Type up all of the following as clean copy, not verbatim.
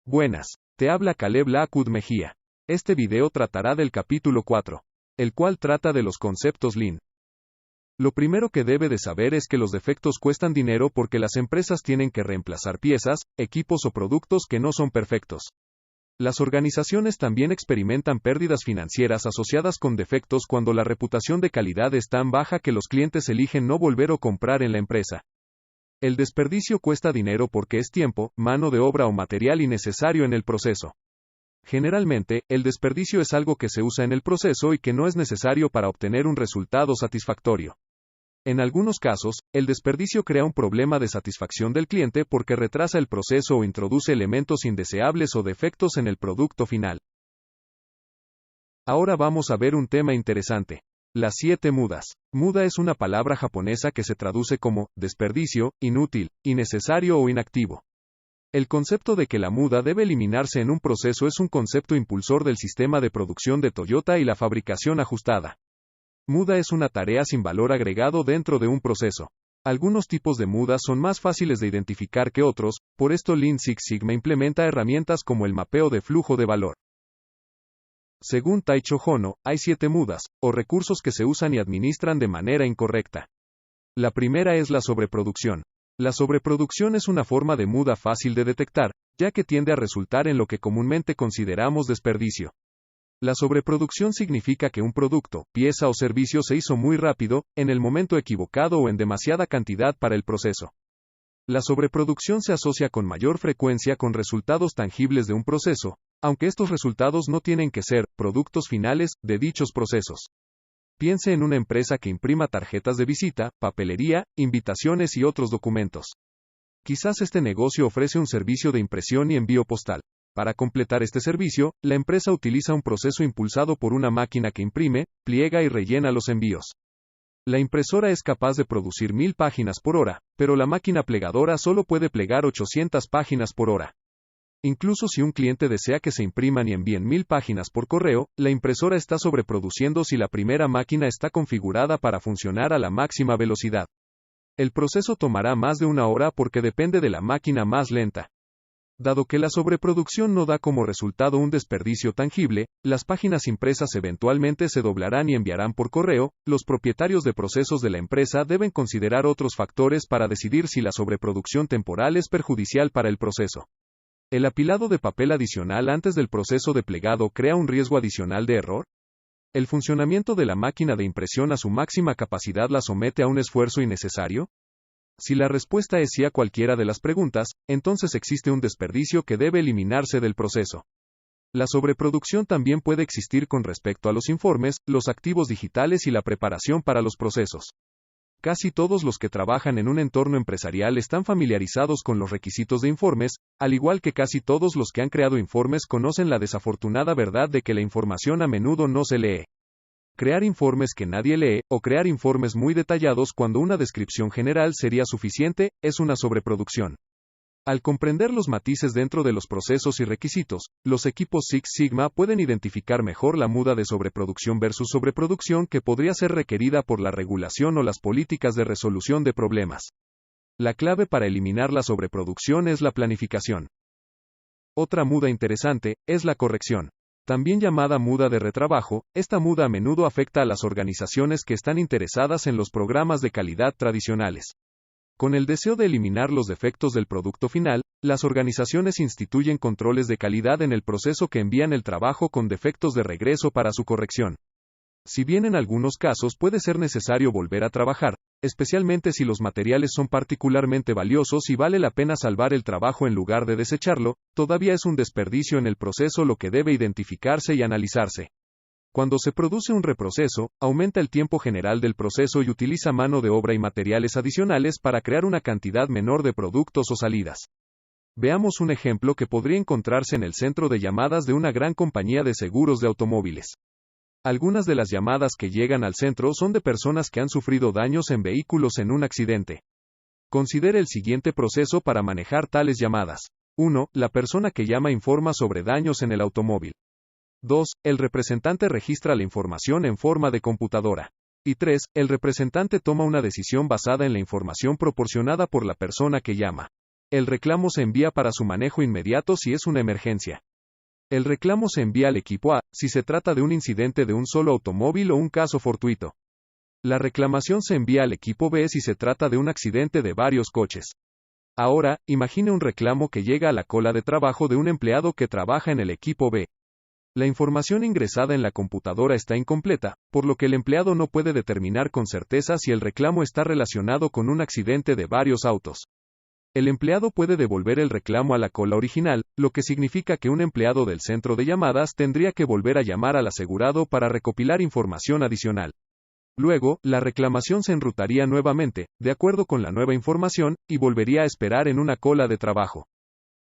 Buenas, te habla Caleb Lakud Mejía. Este video tratará del capítulo 4, el cual trata de los conceptos Lean. Lo primero que debe de saber es que los defectos cuestan dinero porque las empresas tienen que reemplazar piezas, equipos o productos que no son perfectos. Las organizaciones también experimentan pérdidas financieras asociadas con defectos cuando la reputación de calidad es tan baja que los clientes eligen no volver o comprar en la empresa. El desperdicio cuesta dinero porque es tiempo, mano de obra o material innecesario en el proceso. Generalmente, el desperdicio es algo que se usa en el proceso y que no es necesario para obtener un resultado satisfactorio. En algunos casos, el desperdicio crea un problema de satisfacción del cliente porque retrasa el proceso o introduce elementos indeseables o defectos en el producto final. Ahora vamos a ver un tema interesante. Las 7 mudas. Muda es una palabra japonesa que se traduce como desperdicio, inútil, innecesario o inactivo. El concepto de que la muda debe eliminarse en un proceso es un concepto impulsor del sistema de producción de Toyota y la fabricación ajustada. Muda es una tarea sin valor agregado dentro de un proceso. Algunos tipos de mudas son más fáciles de identificar que otros, por esto Lean Six Sigma implementa herramientas como el mapeo de flujo de valor. Según Taicho Hono, hay 7 mudas, o recursos que se usan y administran de manera incorrecta. La primera es la sobreproducción. La sobreproducción es una forma de muda fácil de detectar, ya que tiende a resultar en lo que comúnmente consideramos desperdicio. La sobreproducción significa que un producto, pieza o servicio se hizo muy rápido, en el momento equivocado o en demasiada cantidad para el proceso. La sobreproducción se asocia con mayor frecuencia con resultados tangibles de un proceso, aunque estos resultados no tienen que ser productos finales de dichos procesos. Piense en una empresa que imprima tarjetas de visita, papelería, invitaciones y otros documentos. Quizás este negocio ofrece un servicio de impresión y envío postal. Para completar este servicio, la empresa utiliza un proceso impulsado por una máquina que imprime, pliega y rellena los envíos. La impresora es capaz de producir 1000 páginas por hora, pero la máquina plegadora solo puede plegar 800 páginas por hora. Incluso si un cliente desea que se impriman y envíen 1000 páginas por correo, la impresora está sobreproduciendo si la primera máquina está configurada para funcionar a la máxima velocidad. El proceso tomará más de una hora porque depende de la máquina más lenta. Dado que la sobreproducción no da como resultado un desperdicio tangible, las páginas impresas eventualmente se doblarán y enviarán por correo. Los propietarios de procesos de la empresa deben considerar otros factores para decidir si la sobreproducción temporal es perjudicial para el proceso. ¿El apilado de papel adicional antes del proceso de plegado crea un riesgo adicional de error? ¿El funcionamiento de la máquina de impresión a su máxima capacidad la somete a un esfuerzo innecesario? Si la respuesta es sí a cualquiera de las preguntas, entonces existe un desperdicio que debe eliminarse del proceso. La sobreproducción también puede existir con respecto a los informes, los activos digitales y la preparación para los procesos. Casi todos los que trabajan en un entorno empresarial están familiarizados con los requisitos de informes, al igual que casi todos los que han creado informes conocen la desafortunada verdad de que la información a menudo no se lee. Crear informes que nadie lee, o crear informes muy detallados cuando una descripción general sería suficiente, es una sobreproducción. Al comprender los matices dentro de los procesos y requisitos, los equipos Six Sigma pueden identificar mejor la muda de sobreproducción versus sobreproducción que podría ser requerida por la regulación o las políticas de resolución de problemas. La clave para eliminar la sobreproducción es la planificación. Otra muda interesante es la corrección. También llamada muda de retrabajo, esta muda a menudo afecta a las organizaciones que están interesadas en los programas de calidad tradicionales. Con el deseo de eliminar los defectos del producto final, las organizaciones instituyen controles de calidad en el proceso que envían el trabajo con defectos de regreso para su corrección. Si bien en algunos casos puede ser necesario volver a trabajar, especialmente si los materiales son particularmente valiosos y vale la pena salvar el trabajo en lugar de desecharlo, todavía es un desperdicio en el proceso lo que debe identificarse y analizarse. Cuando se produce un reproceso, aumenta el tiempo general del proceso y utiliza mano de obra y materiales adicionales para crear una cantidad menor de productos o salidas. Veamos un ejemplo que podría encontrarse en el centro de llamadas de una gran compañía de seguros de automóviles. Algunas de las llamadas que llegan al centro son de personas que han sufrido daños en vehículos en un accidente. Considere el siguiente proceso para manejar tales llamadas. 1. La persona que llama informa sobre daños en el automóvil. 2. El representante registra la información en forma de computadora. Y 3. El representante toma una decisión basada en la información proporcionada por la persona que llama. El reclamo se envía para su manejo inmediato si es una emergencia. El reclamo se envía al equipo A, si se trata de un incidente de un solo automóvil o un caso fortuito. La reclamación se envía al equipo B si se trata de un accidente de varios coches. Ahora, imagine un reclamo que llega a la cola de trabajo de un empleado que trabaja en el equipo B. La información ingresada en la computadora está incompleta, por lo que el empleado no puede determinar con certeza si el reclamo está relacionado con un accidente de varios autos. El empleado puede devolver el reclamo a la cola original, lo que significa que un empleado del centro de llamadas tendría que volver a llamar al asegurado para recopilar información adicional. Luego, la reclamación se enrutaría nuevamente, de acuerdo con la nueva información, y volvería a esperar en una cola de trabajo.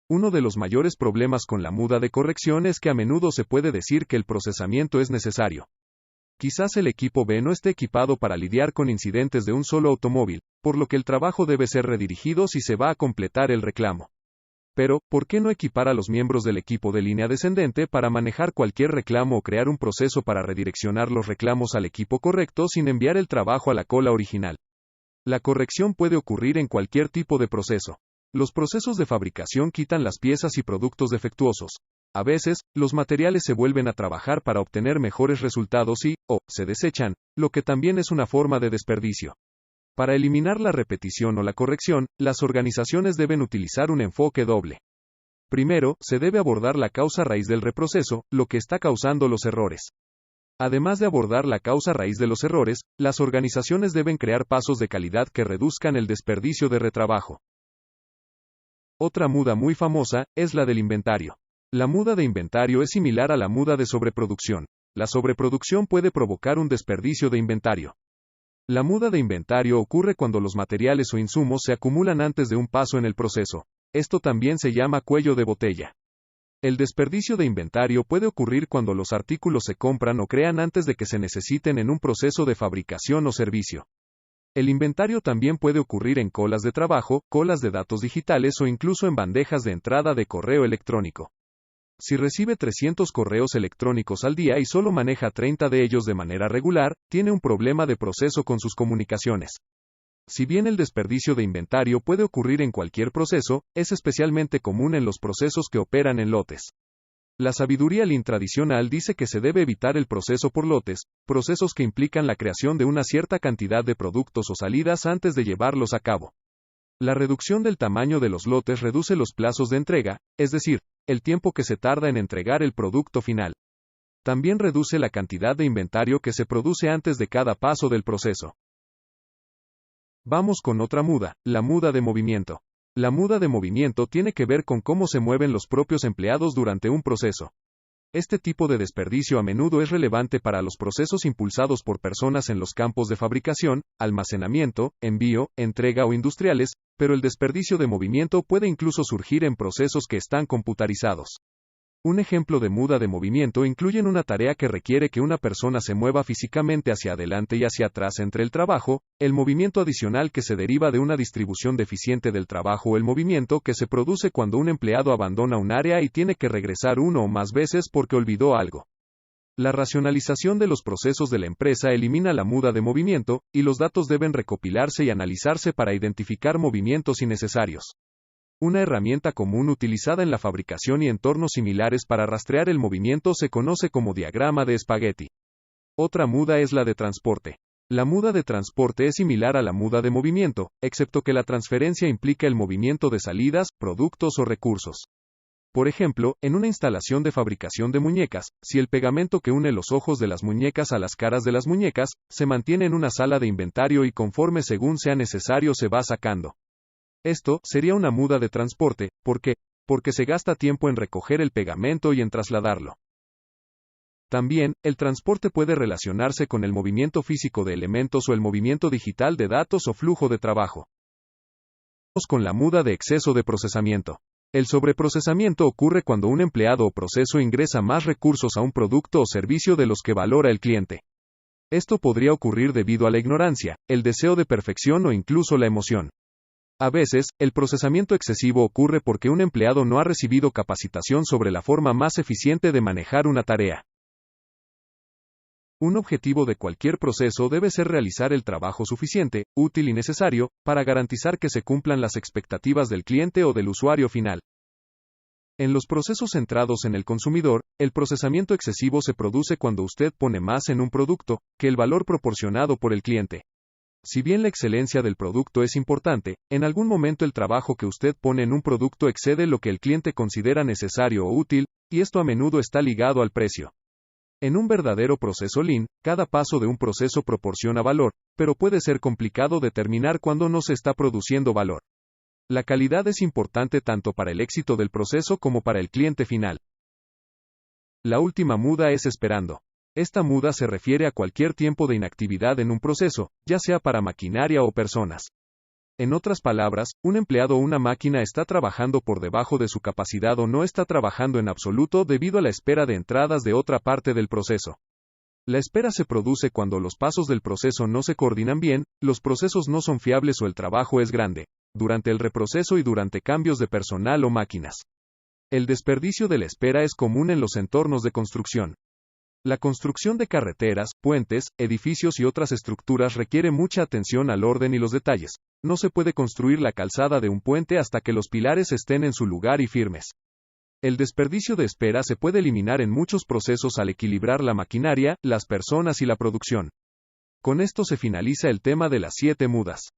Uno de los mayores problemas con la muda de corrección es que a menudo se puede decir que el procesamiento es necesario. Quizás el equipo B no esté equipado para lidiar con incidentes de un solo automóvil, por lo que el trabajo debe ser redirigido si se va a completar el reclamo. Pero, ¿por qué no equipar a los miembros del equipo de línea descendente para manejar cualquier reclamo o crear un proceso para redireccionar los reclamos al equipo correcto sin enviar el trabajo a la cola original? La corrección puede ocurrir en cualquier tipo de proceso. Los procesos de fabricación quitan las piezas y productos defectuosos. A veces, los materiales se vuelven a trabajar para obtener mejores resultados y, o, se desechan, lo que también es una forma de desperdicio. Para eliminar la repetición o la corrección, las organizaciones deben utilizar un enfoque doble. Primero, se debe abordar la causa raíz del reproceso, lo que está causando los errores. Además de abordar la causa raíz de los errores, las organizaciones deben crear pasos de calidad que reduzcan el desperdicio de retrabajo. Otra muda muy famosa es la del inventario. La muda de inventario es similar a la muda de sobreproducción. La sobreproducción puede provocar un desperdicio de inventario. La muda de inventario ocurre cuando los materiales o insumos se acumulan antes de un paso en el proceso. Esto también se llama cuello de botella. El desperdicio de inventario puede ocurrir cuando los artículos se compran o crean antes de que se necesiten en un proceso de fabricación o servicio. El inventario también puede ocurrir en colas de trabajo, colas de datos digitales o incluso en bandejas de entrada de correo electrónico. Si recibe 300 correos electrónicos al día y solo maneja 30 de ellos de manera regular, tiene un problema de proceso con sus comunicaciones. Si bien el desperdicio de inventario puede ocurrir en cualquier proceso, es especialmente común en los procesos que operan en lotes. La sabiduría Lean tradicional dice que se debe evitar el proceso por lotes, procesos que implican la creación de una cierta cantidad de productos o salidas antes de llevarlos a cabo. La reducción del tamaño de los lotes reduce los plazos de entrega, es decir, el tiempo que se tarda en entregar el producto final. También reduce la cantidad de inventario que se produce antes de cada paso del proceso. Vamos con otra muda, la muda de movimiento. La muda de movimiento tiene que ver con cómo se mueven los propios empleados durante un proceso. Este tipo de desperdicio a menudo es relevante para los procesos impulsados por personas en los campos de fabricación, almacenamiento, envío, entrega o industriales, pero el desperdicio de movimiento puede incluso surgir en procesos que están computarizados. Un ejemplo de muda de movimiento incluye una tarea que requiere que una persona se mueva físicamente hacia adelante y hacia atrás entre el trabajo, el movimiento adicional que se deriva de una distribución deficiente del trabajo o el movimiento que se produce cuando un empleado abandona un área y tiene que regresar una o más veces porque olvidó algo. La racionalización de los procesos de la empresa elimina la muda de movimiento, y los datos deben recopilarse y analizarse para identificar movimientos innecesarios. Una herramienta común utilizada en la fabricación y entornos similares para rastrear el movimiento se conoce como diagrama de espagueti. Otra muda es la de transporte. La muda de transporte es similar a la muda de movimiento, excepto que la transferencia implica el movimiento de salidas, productos o recursos. Por ejemplo, en una instalación de fabricación de muñecas, si el pegamento que une los ojos de las muñecas a las caras de las muñecas, se mantiene en una sala de inventario y conforme según sea necesario se va sacando. Esto sería una muda de transporte, ¿por qué? Porque se gasta tiempo en recoger el pegamento y en trasladarlo. También, el transporte puede relacionarse con el movimiento físico de elementos o el movimiento digital de datos o flujo de trabajo. Vamos con la muda de exceso de procesamiento. El sobreprocesamiento ocurre cuando un empleado o proceso ingresa más recursos a un producto o servicio de los que valora el cliente. Esto podría ocurrir debido a la ignorancia, el deseo de perfección o incluso la emoción. A veces, el procesamiento excesivo ocurre porque un empleado no ha recibido capacitación sobre la forma más eficiente de manejar una tarea. Un objetivo de cualquier proceso debe ser realizar el trabajo suficiente, útil y necesario, para garantizar que se cumplan las expectativas del cliente o del usuario final. En los procesos centrados en el consumidor, el procesamiento excesivo se produce cuando usted pone más en un producto que el valor proporcionado por el cliente. Si bien la excelencia del producto es importante, en algún momento el trabajo que usted pone en un producto excede lo que el cliente considera necesario o útil, y esto a menudo está ligado al precio. En un verdadero proceso Lean, cada paso de un proceso proporciona valor, pero puede ser complicado determinar cuándo no se está produciendo valor. La calidad es importante tanto para el éxito del proceso como para el cliente final. La última muda es esperando. Esta muda se refiere a cualquier tiempo de inactividad en un proceso, ya sea para maquinaria o personas. En otras palabras, un empleado o una máquina está trabajando por debajo de su capacidad o no está trabajando en absoluto debido a la espera de entradas de otra parte del proceso. La espera se produce cuando los pasos del proceso no se coordinan bien, los procesos no son fiables o el trabajo es grande, durante el reproceso y durante cambios de personal o máquinas. El desperdicio de la espera es común en los entornos de construcción. La construcción de carreteras, puentes, edificios y otras estructuras requiere mucha atención al orden y los detalles. No se puede construir la calzada de un puente hasta que los pilares estén en su lugar y firmes. El desperdicio de espera se puede eliminar en muchos procesos al equilibrar la maquinaria, las personas y la producción. Con esto se finaliza el tema de las 7 mudas.